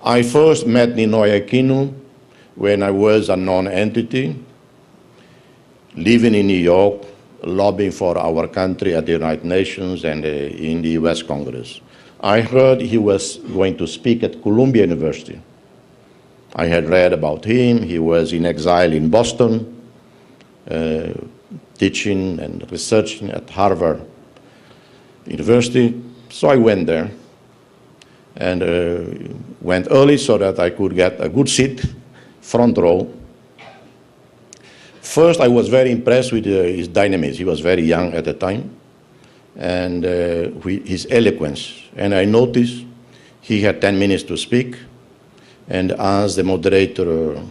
I first met Ninoy Aquino when I was a non-entity, living in New York, lobbying for our country at the United Nations and in the US Congress. I heard he was going to speak at Columbia University. I had read about him. He was in exile in Boston, teaching and researching at Harvard University. So I went there and went early so that I could get a good seat, front row. First, I was very impressed with his dynamism. He was very young at the time, and his eloquence. And I noticed he had 10 minutes to speak, and as the moderator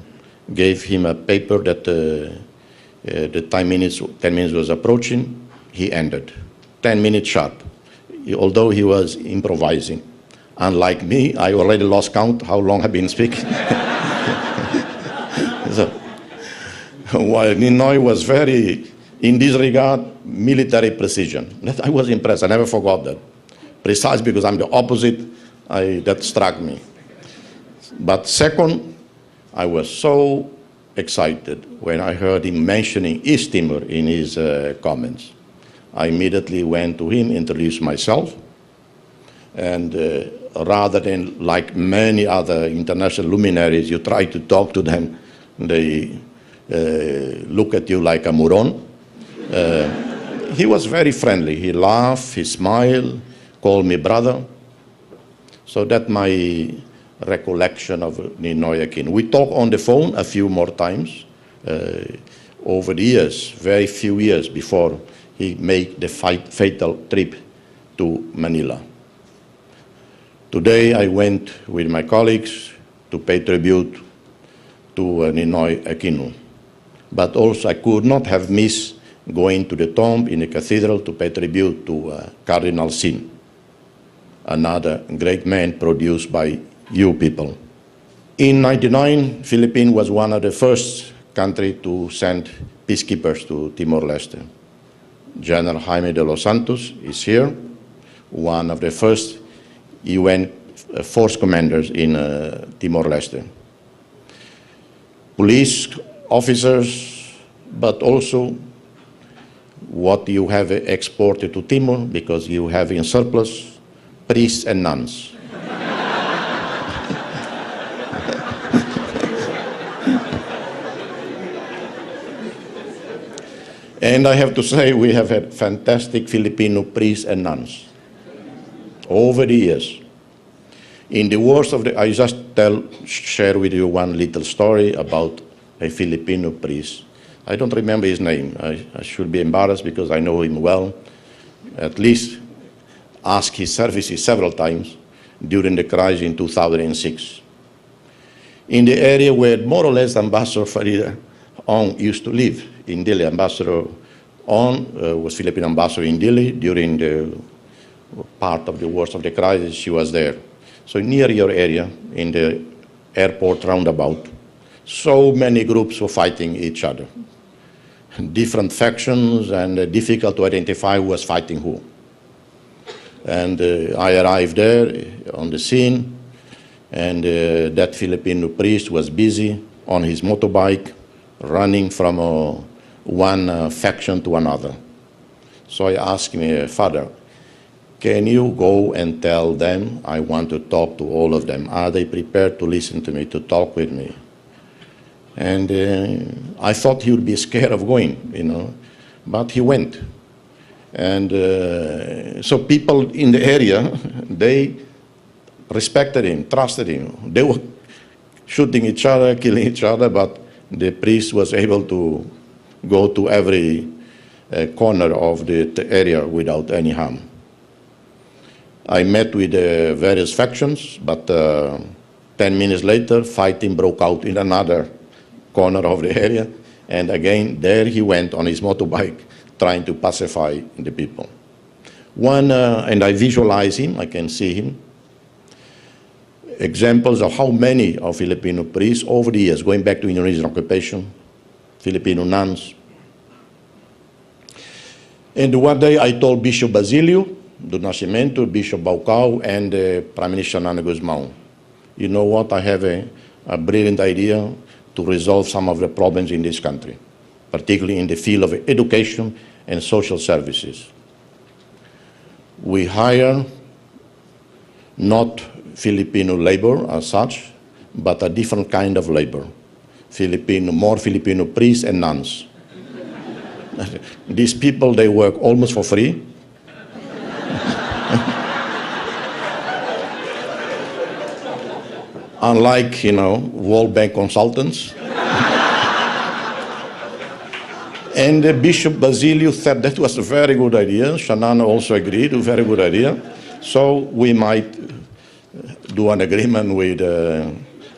gave him a paper that the 10 minutes was approaching, he ended. 10 minutes sharp, although he was improvising. Unlike me, I already lost count how long I've been speaking. So, while Ninoy was very, in this regard, military precision. I was impressed. I never forgot that. Precisely because I'm the opposite, that struck me. But second, I was so excited when I heard him mentioning East Timor in his comments. I immediately went to him, introduced myself, and rather than like many other international luminaries, you try to talk to them, they look at you like a moron. He was very friendly. He laughed, he smiled, called me brother. So that's my recollection of Ninoy Aquino. We talked on the phone a few more times over the years, very few years before he made the fatal trip to Manila. Today I went with my colleagues to pay tribute to Ninoy Aquino. But also I could not have missed going to the tomb in the cathedral to pay tribute to Cardinal Sin, another great man produced by you people. In 1999, Philippines was one of the first countries to send peacekeepers to Timor-Leste. General Jaime de los Santos is here, one of the first UN force commanders in Timor-Leste. Police officers, but also what you have exported to Timor, because you have in surplus priests and nuns. And I have to say, we have had fantastic Filipino priests and nuns over the years. In the worst of the, I just share with you one little story about a Filipino priest. I don't remember his name. I should be embarrassed because I know him well. At least asked his services several times during the crisis in 2006. In the area where more or less Ambassador Farida Ong used to live, in Dili. Ambassador Ong was Philippine ambassador in Dili during the part of the worst of the crisis. She was there. So near your area, in the airport roundabout, so many groups were fighting each other. Different factions, and difficult to identify who was fighting who. And I arrived there on the scene, and that Filipino priest was busy on his motorbike, running from one faction to another. So I asked him, Father, can you go and tell them I want to talk to all of them? Are they prepared to listen to me, to talk with me? And I thought he would be scared of going, you know, but he went. And so people in the area, they respected him, trusted him. They were shooting each other, killing each other, but the priest was able to go to every corner of the area without any harm. I met with various factions, but 10 minutes later, fighting broke out in another corner of the area, and again, there he went on his motorbike, trying to pacify the people. And I visualize him, I can see him. Examples of how many of Filipino priests over the years, going back to Indonesian occupation, Filipino nuns. And one day I told Bishop Basilio do Nascimento, Bishop Baucau, and Prime Minister Nana Guzmão, you know what, I have a brilliant idea to resolve some of the problems in this country, particularly in the field of education and social services. We hire not Filipino labor as such, but a different kind of labor. More Filipino priests and nuns. These people, they work almost for free. Unlike, World Bank consultants. And Bishop Basilio said that was a very good idea. Shanana also agreed, a very good idea. So we might do an agreement with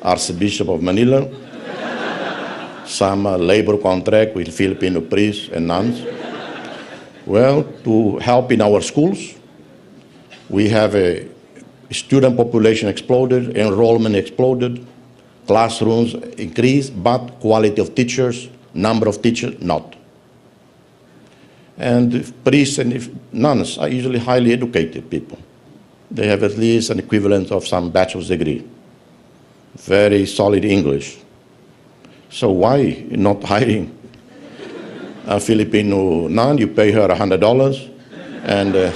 Archbishop of Manila, some labor contract with Filipino priests and nuns. Well, to help in our schools, we have a student population exploded, enrollment exploded, classrooms increased, but quality of teachers, number of teachers, not. And priests and nuns are usually highly educated people. They have at least an equivalent of some bachelor's degree. Very solid English. So why not hiring a Filipino nun? You pay her $100, and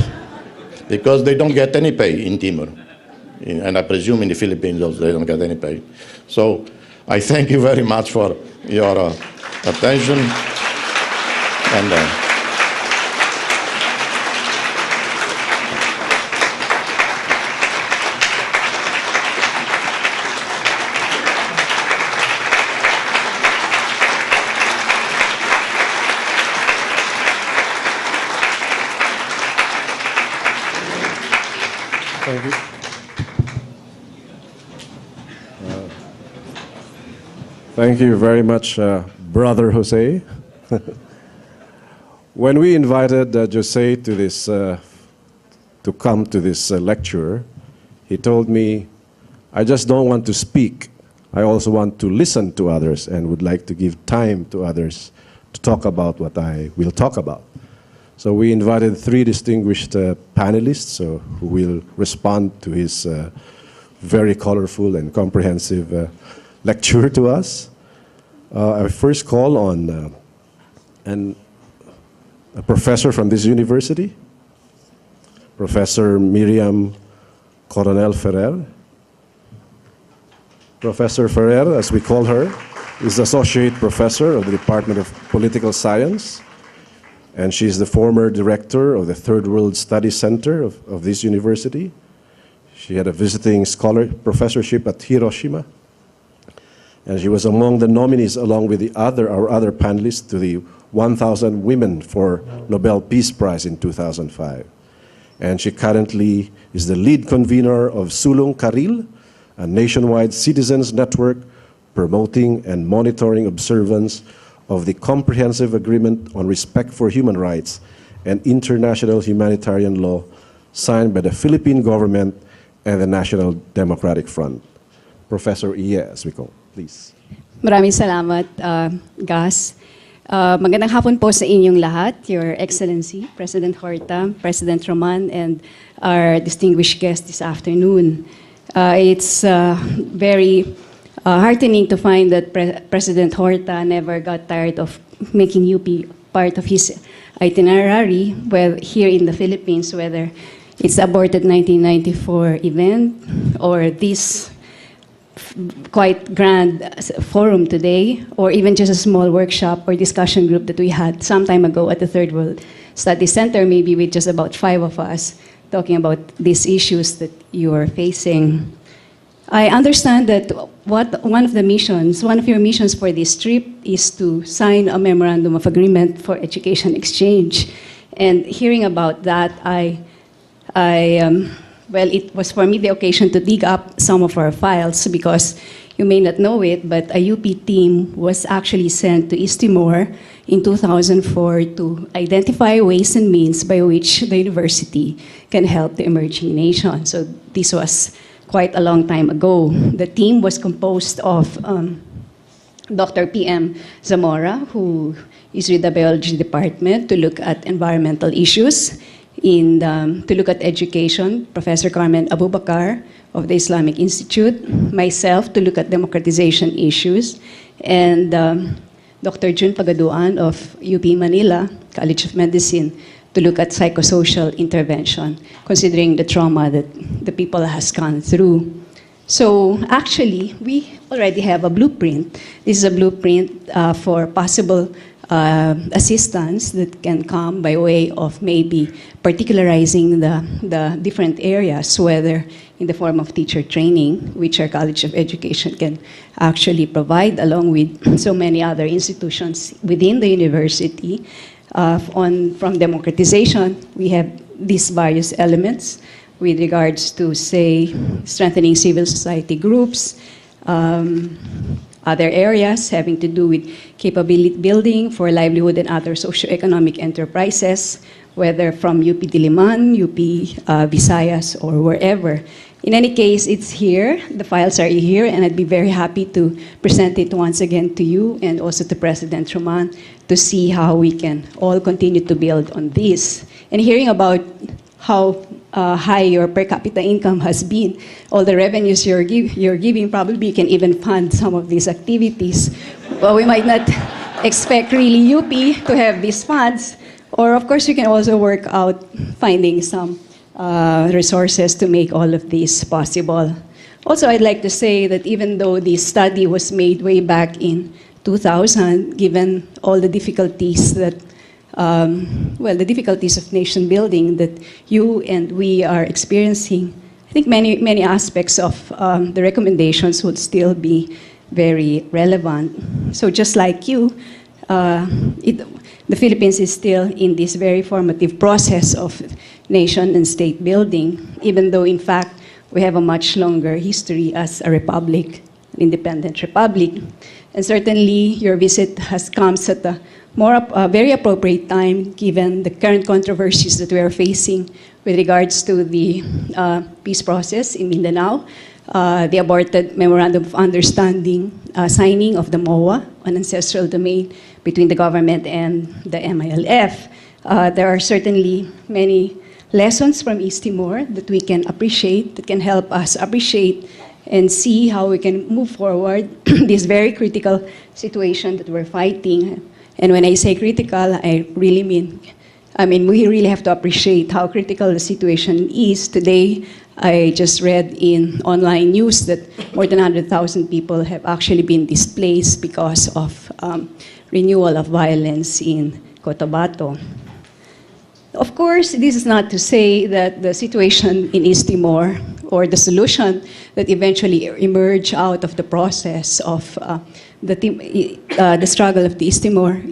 because they don't get any pay in Timor. And I presume in the Philippines also they don't get any pay. So I thank you very much for your attention. And Thank you. Thank you very much, Brother Jose. When we invited Jose to this, to come to this lecture, he told me, I just don't want to speak. I also want to listen to others and would like to give time to others to talk about what I will talk about. So we invited 3 distinguished panelists who will respond to his very colorful and comprehensive lecture to us. I first call on a professor from this university, Professor Miriam Coronel Ferrer. Professor Ferrer, as we call her, is Associate Professor of the Department of Political Science, and she's the former director of the Third World Studies Center of this university. She had a visiting scholar professorship at Hiroshima, and she was among the nominees, along with our other panelists, to the 1,000 Women for Nobel Peace Prize in 2005. And she currently is the lead convener of Sulong Karil, a nationwide citizens network promoting and monitoring observance of the Comprehensive Agreement on Respect for Human Rights and International Humanitarian Law signed by the Philippine government and the National Democratic Front. Professor Iye, as we call, please. Maraming salamat, Gus. Magandang hapon po sa inyong lahat, Your Excellency, President Horta, President Roman, and our distinguished guest this afternoon. It's very heartening to find that President Horta never got tired of making UP part of his itinerary, well, here in the Philippines, whether it's the aborted 1994 event or this quite grand forum today, or even just a small workshop or discussion group that we had some time ago at the Third World Studies Center, maybe with just about 5 of us talking about these issues that you are facing. I understand that one of your missions for this trip is to sign a memorandum of agreement for education exchange. And hearing about that, well, it was for me the occasion to dig up some of our files, because you may not know it, but a UP team was actually sent to East Timor in 2004 to identify ways and means by which the university can help the emerging nation. So this was quite a long time ago. The team was composed of Dr. P.M. Zamora, who is with the biology department, to look at environmental issues, to look at education, Professor Carmen Abubakar of the Islamic Institute, myself to look at democratization issues, and Dr. Jun Pagaduan of UP Manila College of Medicine to look at psychosocial intervention, considering the trauma that the people has gone through. So actually, we already have a blueprint. This is a blueprint for possible assistance that can come by way of maybe particularizing the different areas, whether in the form of teacher training, which our College of Education can actually provide, along with so many other institutions within the university. From democratization, we have these various elements with regards to, say, strengthening civil society groups, other areas having to do with capability building for livelihood and other socioeconomic enterprises, whether from UP Diliman, UP Visayas, or wherever. In any case, it's here. The files are here, and I'd be very happy to present it once again to you and also to President Roman to see how we can all continue to build on this. And hearing about how high your per capita income has been, all the revenues you're giving, probably you can even fund some of these activities. Well, we might not expect really UP to have these funds, or of course you can also work out finding some resources to make all of this possible. Also, I'd like to say that even though this study was made way back in 2000, given all the difficulties that the difficulties of nation building that you and we are experiencing, I think many aspects of the recommendations would still be very relevant. So just like you, the Philippines is still in this very formative process of nation and state building, even though in fact we have a much longer history as a republic, an independent republic. And certainly your visit has come at a very appropriate time given the current controversies that we are facing with regards to the peace process in Mindanao, the aborted Memorandum of Understanding signing of the MOA, an ancestral domain between the government and the MILF. There are certainly many lessons from East Timor that we can appreciate, that can help us appreciate and see how we can move forward this very critical situation that we're fighting. And when I say critical, I really mean, we really have to appreciate how critical the situation is. Today, I just read in online news that more than 100,000 people have actually been displaced because of renewal of violence in Cotabato. Of course, this is not to say that the situation in East Timor or the solution that eventually emerge out of the process of the struggle of the East Timor